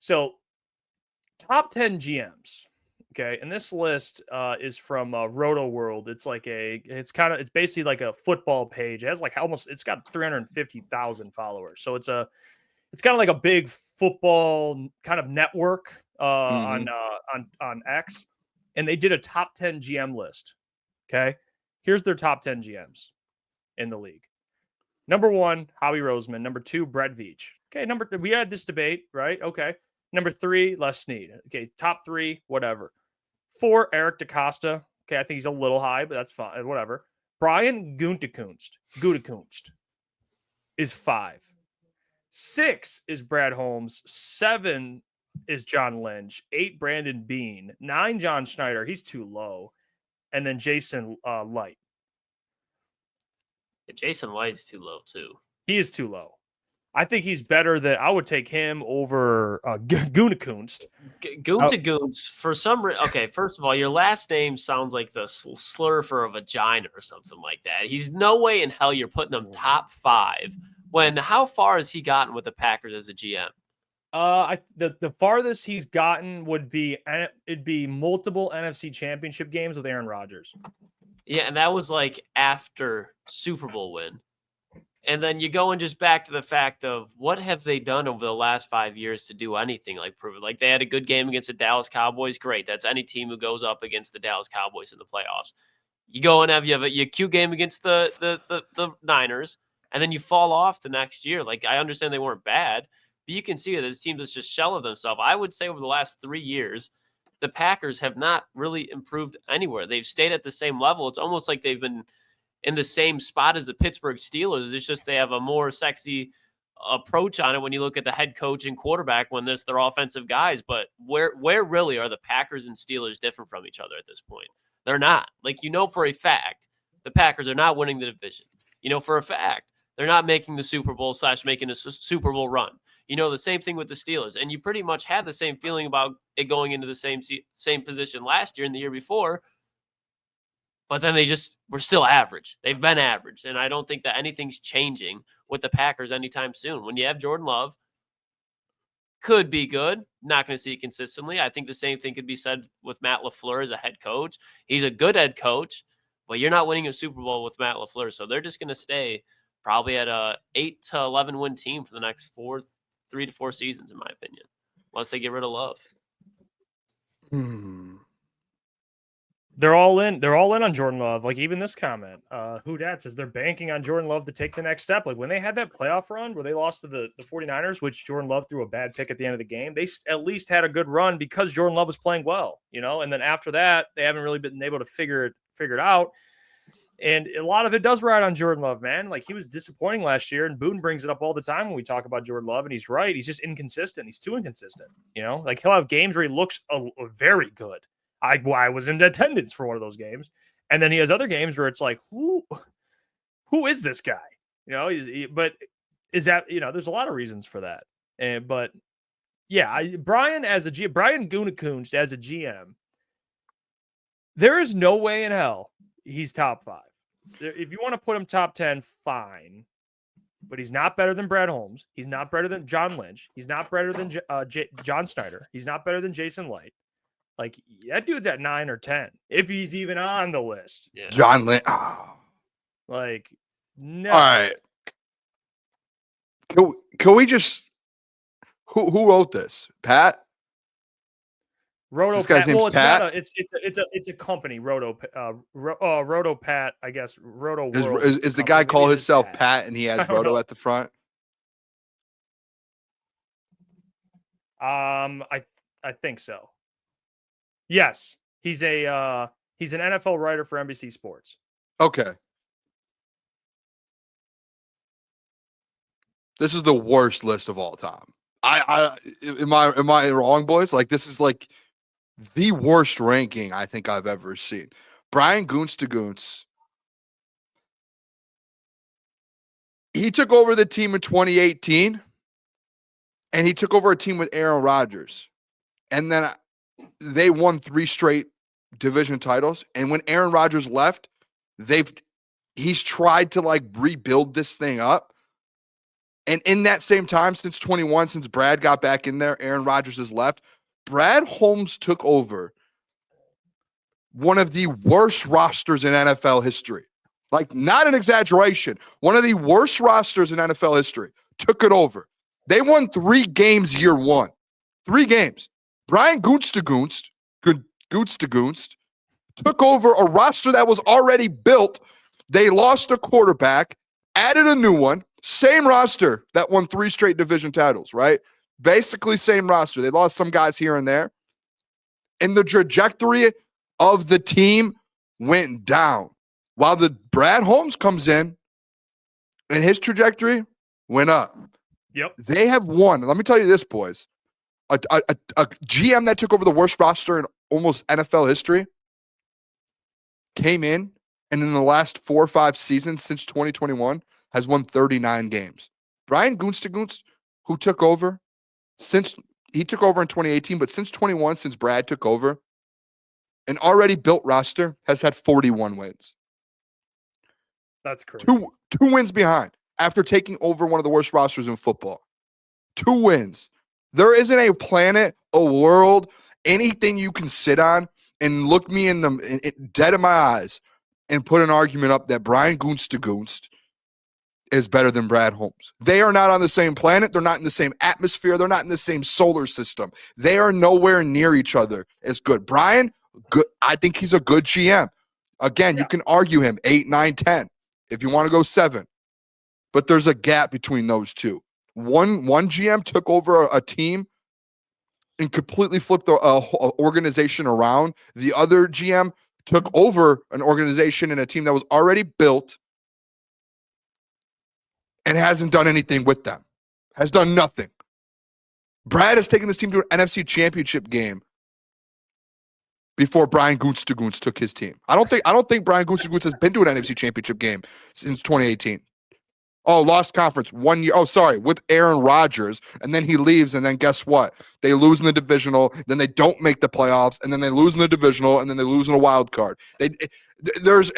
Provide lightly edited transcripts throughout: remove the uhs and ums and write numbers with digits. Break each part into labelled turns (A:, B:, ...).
A: So top 10 GMs. Okay. And this list is from Roto World. It's it's basically like a football page. It has it's got 350,000 followers. So it's kind of like a big football kind of network on X. And they did a top 10 GM list. Okay. Here's their top 10 GMs in the league. Number 1, Howie Roseman. Number 2, Brett Veach. Okay. We had this debate, right? Okay. Number 3, Les Snead. Okay. Top 3, whatever. 4, Eric DeCosta. Okay. I think he's a little high, but that's fine. Whatever. Brian Gutekunst is 5. 6 is Brad Holmes. 7 is John Lynch. 8, Brandon Beane. 9, John Schneider. He's too low. And then Jason Light.
B: Jason Light's too low, too.
A: He is too low. I think he's better than I would take him over Gutekunst.
B: Gutekunst, for some reason. Okay, first of all, your last name sounds like the slur for a vagina or something like that. He's no way in hell you're putting him top 5. How far has he gotten with the Packers as a GM?
A: The farthest he's gotten would be multiple NFC Championship games with Aaron Rodgers.
B: Yeah, and that was like after Super Bowl win. And then you go and just back to the fact of what have they done over the last 5 years to do anything like prove it? Like they had a good game against the Dallas Cowboys. Great. That's any team who goes up against the Dallas Cowboys in the playoffs. You go and you have a cute game against the Niners, and then you fall off the next year. Like I understand they weren't bad, but you can see that this team is just shell of themselves. I would say over the last 3 years, the Packers have not really improved anywhere. They've stayed at the same level. It's almost like they've been in the same spot as the Pittsburgh Steelers. It's just they have a more sexy approach on it when you look at the head coach and quarterback when they're offensive guys. But where really are the Packers and Steelers different from each other at this point? They're not. Like, for a fact, the Packers are not winning the division. For a fact, they're not making the Super Bowl / making a Super Bowl run. The same thing with the Steelers. And you pretty much had the same feeling about it going into the same position last year and the year before. But then they just were still average. They've been average. And I don't think that anything's changing with the Packers anytime soon. When you have Jordan Love, could be good. Not going to see it consistently. I think the same thing could be said with Matt LaFleur as a head coach. He's a good head coach, but you're not winning a Super Bowl with Matt LaFleur. So they're just going to stay probably at a 8 to 11 win team for the next 3 to 4 seasons, in my opinion, unless they get rid of Love.
A: They're all in. They're all in on Jordan Love. Like even this comment, who dat says they're banking on Jordan Love to take the next step. Like when they had that playoff run where they lost to the 49ers, which Jordan Love threw a bad pick at the end of the game, they at least had a good run because Jordan Love was playing well, and then after that, they haven't really been able to figure it out. And a lot of it does ride on Jordan Love, man. Like he was disappointing last year, and Boone brings it up all the time when we talk about Jordan Love, and he's right. He's just inconsistent. He's too inconsistent. Like he'll have games where he looks very good. I was in attendance for one of those games, and then he has other games where it's like, who is this guy? But is that there's a lot of reasons for that. But yeah, Brian Gutekunst as a GM, there is no way in hell he's top 5. If you want to put him top 10, fine. But he's not better than Brad Holmes. He's not better than John Lynch. He's not better than John Snyder. He's not better than Jason Light. Like that dude's at 9 or 10, if he's even on the list.
C: Yeah. John Lynch. Oh.
A: Like, no.
C: All right. Can we just who wrote this? Pat?
A: Roto
C: this guy's
A: Pat. Well,
C: Pat?
A: It's a company. Roto Pat. I guess Roto World
C: is the guy call himself Pat and he has Roto at the front?
A: I think so. Yes, he's an NFL writer for NBC Sports.
C: Okay. This is the worst list of all time. Am I wrong, boys? Like this is like the worst ranking I think I've ever seen. Brian Gutekunst. He took over the team in 2018, and he took over a team with Aaron Rodgers, and then they won 3 straight division titles. And when Aaron Rodgers left, he's tried to like rebuild this thing up. And in that same time, since 21, since Brad got back in there, Aaron Rodgers has left, Brad Holmes took over one of the worst rosters in NFL history. Like, not an exaggeration. One of the worst rosters in NFL history. Took it over. They won 3 games year one. 3 games. Brian Gutekunst took over a roster that was already built. They lost a quarterback, added a new one. Same roster that won 3 straight division titles, right? Basically same roster. They lost some guys here and there. And the trajectory of the team went down. While the Brad Holmes comes in and his trajectory went up.
A: Yep.
C: They have won. Let me tell you this, boys. A GM that took over the worst roster in almost NFL history came in, and in the last 4 or 5 seasons since 2021 has won 39 games. Brian Gutekunst, who took over he took over in 2018, but since 21, since Brad took over, an already built roster has had 41 wins.
A: That's crazy.
C: Two wins behind after taking over one of the worst rosters in football. 2 wins. There isn't a planet, a world, anything you can sit on and look me dead in my eyes and put an argument up that Brian Gutekunst is better than Brad Holmes. They are not on the same planet. They're not in the same atmosphere. They're not in the same solar system. They are nowhere near each other as good. Brian, good. I think he's a good GM. Again, You can argue him 8, 9, 10 if you want to go 7. But there's a gap between those two. One GM took over a team and completely flipped the organization around. The other GM took over an organization and a team that was already built and hasn't done anything with them. Has done nothing. Brad has taken this team to an NFC championship game before Brian Gutekunst took his team. I don't think Brian Gutekunst has been to an NFC championship game since 2018. Oh, lost conference 1 year. Oh, sorry, with Aaron Rodgers. And then he leaves, and then guess what? They lose in the divisional, then they don't make the playoffs, and then they lose in the divisional, and then they lose in a wild card. There's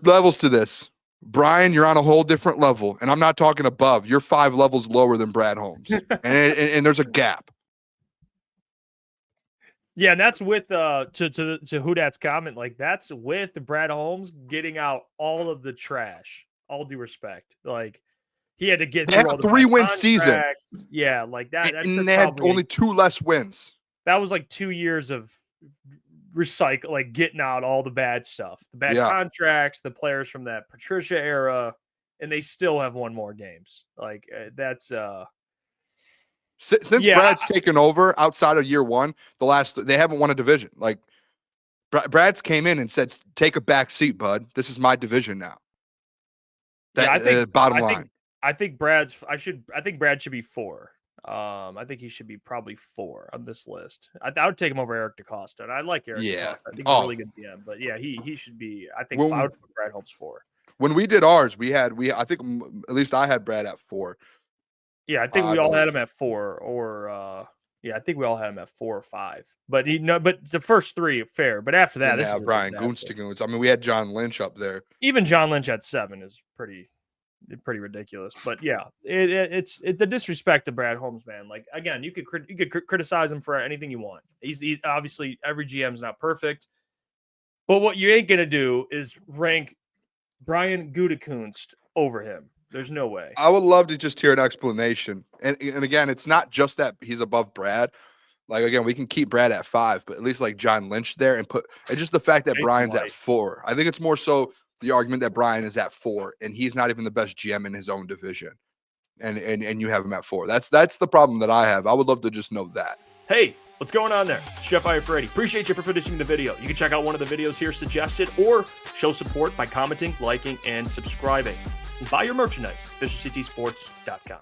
C: levels to this. Brian, you're on a whole different level, and I'm not talking above. You're 5 levels lower than Brad Holmes, and there's a gap.
A: Yeah, and that's with to Hudat's comment, like that's with Brad Holmes getting out all of the trash. All due respect, like he had to get
C: they had a 3-win season.
A: Yeah, like that.
C: And they had only 2 less wins.
A: That was like 2 years of like getting out all the bad stuff, the bad contracts, the players from that Patricia era, and they still have won more games. Like that's.
C: Since Brad's taken over outside of year 1, they haven't won a division. Like Brad's came in and said, "Take a back seat, bud. This is my division now."
A: I think
C: bottom line.
A: I think Brad should be 4. I think he should be probably 4 on this list. I would take him over Eric DeCosta, and I like Eric DeCosta. I think he's a really good DM, but yeah, he should be. I think I would put Brad Holmes 4.
C: When we did ours, I think at least I had Brad at 4.
A: Yeah, I think we all had him at 4, or I think we all had him at 4 or 5. But but the first 3 fair. But after that, this is
C: Brian Gutekunst. I mean, we had John Lynch up there.
A: Even John Lynch at 7 is pretty ridiculous. But yeah, it's the disrespect to Brad Holmes, man. Like again, you could criticize him for anything you want. He's obviously every GM's not perfect, but what you ain't gonna do is rank Brian Gutekunst over him. There's no way.
C: I would love to just hear an explanation. And again, it's not just that he's above Brad. Like, again, we can keep Brad at 5, but at least like John Lynch there and just the fact that Brian's at 4. I think it's more so the argument that Brian is at 4 and he's not even the best GM in his own division. And you have him at 4. That's the problem that I have. I would love to just know that.
A: Hey, what's going on there? It's Jeff Iafrate. Appreciate you for finishing the video. You can check out one of the videos here suggested or show support by commenting, liking, and subscribing. And buy your merchandise, FisherCTSports.com.